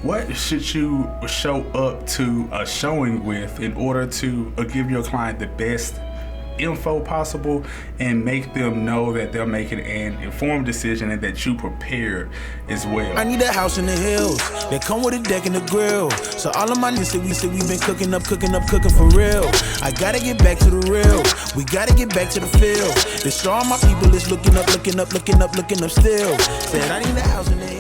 what should you show up to a showing with in order to give your client the best info possible and make them know that they're making an informed decision and that you prepared as well. I need a house in the hills that come with a deck and a grill. So all of my niggas say we been cooking for real. I gotta get back to the real. We gotta get back to the field. This all my people is looking up still. Said I need a house in the hills.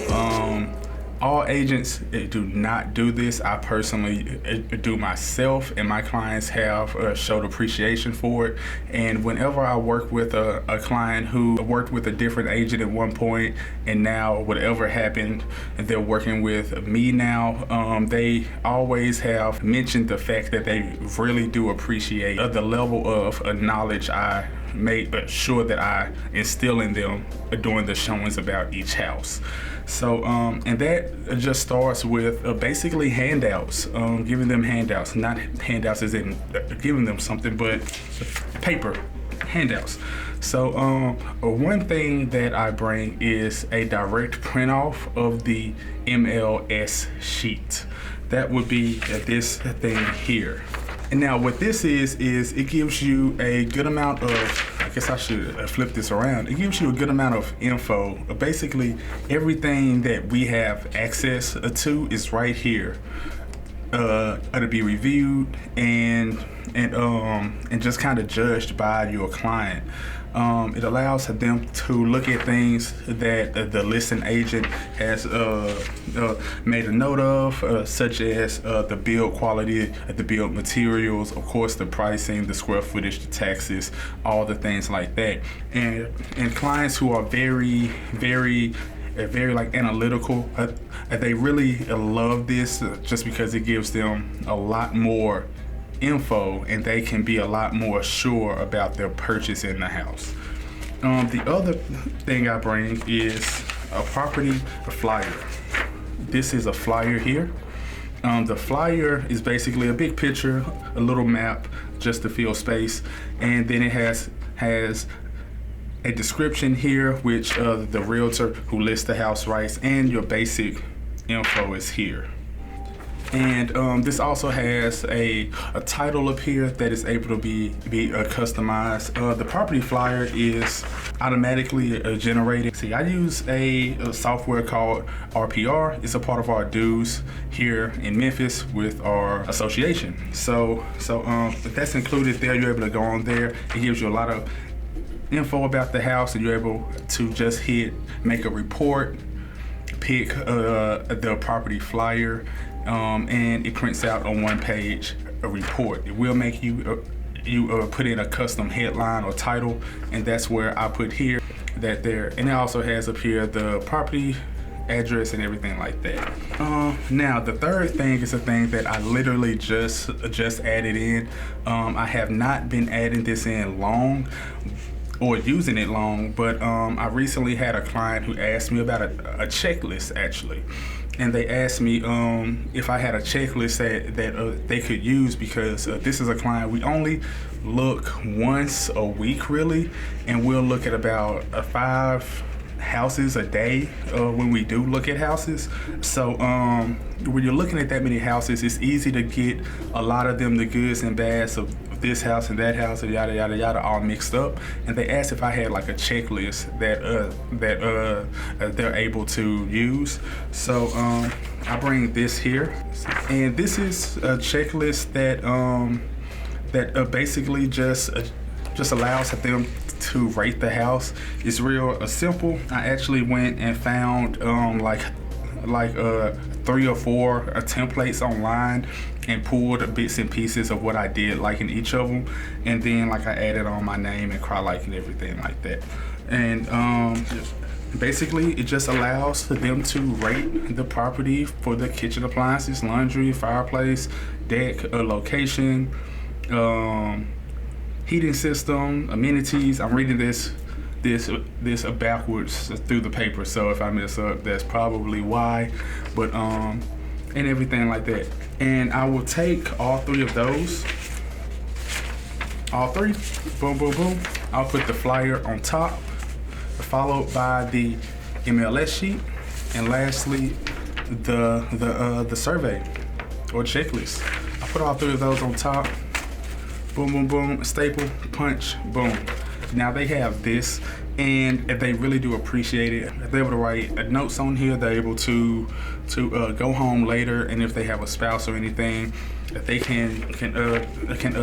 All agents do not do this. I personally do myself, and my clients have showed appreciation for it. And whenever I work with a client who worked with a different agent at one point, and now whatever happened, they're working with me now, they always have mentioned the fact that they really do appreciate the level of knowledge I make sure that I instill in them during the showings about each house. So, and that just starts with basically handouts, giving them handouts, not handouts as in giving them something, but paper handouts. So, one thing that I bring is a direct print off of the MLS sheet. That would be this thing here. And now what this is it gives you a good amount of, I guess I should flip this around. It gives you a good amount of info. Basically, everything that we have access to is right here. To be reviewed and just kind of judged by your client. It allows them to look at things that the listing agent has made a note of, such as the build quality, the build materials, of course the pricing, the square footage, the taxes, all the things like that. And clients who are very like analytical, they really love this just because it gives them a lot more info and they can be a lot more sure about their purchase in the house. The other thing I bring is a property flyer. This is a flyer here. The flyer is basically a big picture, a little map just to fill space, and then it has a description here, which the realtor who lists the house writes, and your basic info is here. And this also has a title up here that is able to be customized. The property flyer is automatically generated. See, I use a software called RPR. It's a part of our dues here in Memphis with our association. So that's included there. You're able to go on there. It gives you a lot of info about the house, and you're able to just make a report, pick the property flyer, and it prints out on one page a report. It will make you put in a custom headline or title, and that's where I put here that there. And it also has up here the property address and everything like that. Now the third thing is a thing that I literally just added in. I have not been adding this in long or using it long, but I recently had a client who asked me about a checklist actually. And they asked me if I had a checklist that they could use, because this is a client we only look once a week really, and we'll look at about 5 houses a day when we do look at houses. So when you're looking at that many houses, it's easy to get a lot of them, the goods and bads of this house and that house and yada yada yada, all mixed up. And they asked if I had like a checklist that they're able to use. So I bring this here, and this is a checklist that basically just allows them to rate the house. It's real simple. I actually went and found like 3 or 4 templates online and pulled bits and pieces of what I did like in each of them, and then like I added on my name and CryLike and everything like that. And basically it just allows for them to rate the property for the kitchen appliances, laundry, fireplace, deck, location, heating system, amenities. I'm reading this backwards through the paper, so if I mess up, that's probably why. But and everything like that. And I will take all 3 of those. All 3, boom, boom, boom. I'll put the flyer on top, followed by the MLS sheet, and lastly, the survey or checklist. I put all three of those on top. Boom, boom, boom, staple, punch, boom. Now they have this, and they really do appreciate it. If they're able to write notes on here, they're able to go home later, and if they have a spouse or anything, that they can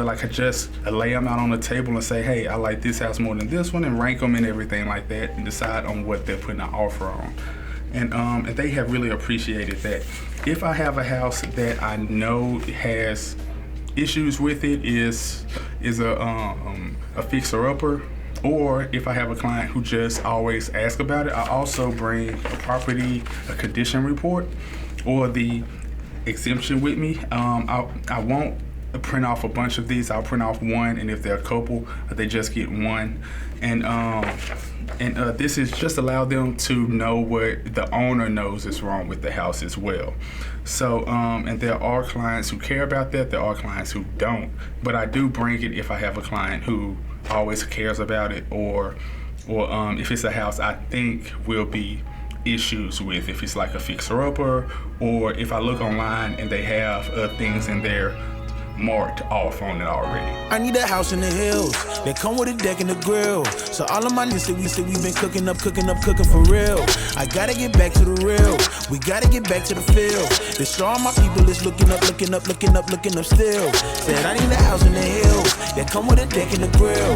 like just lay them out on the table and say, hey, I like this house more than this one, and rank them and everything like that, and decide on what they're putting an offer on. And they have really appreciated that. If I have a house that I know has issues with it, is a fixer-upper, or if I have a client who just always asks about it, I also bring a condition report or the exemption with me. I won't print off a bunch of these. I'll print off one, and if they're a couple, they just get one. And this is just allow them to know what the owner knows is wrong with the house as well. So, and there are clients who care about that. There are clients who don't. But I do bring it if I have a client who always cares about it, or if it's a house I think will be issues with, if it's like a fixer-upper, or if I look online and they have things in there marked off on it already. I need a house in the hills that come with a deck and a grill. So all of my niggas we been cooking up for real. I gotta get back to the real. We gotta get back to the field. This all my people is looking up still. Said I need a house in the hills that come with a deck and a grill.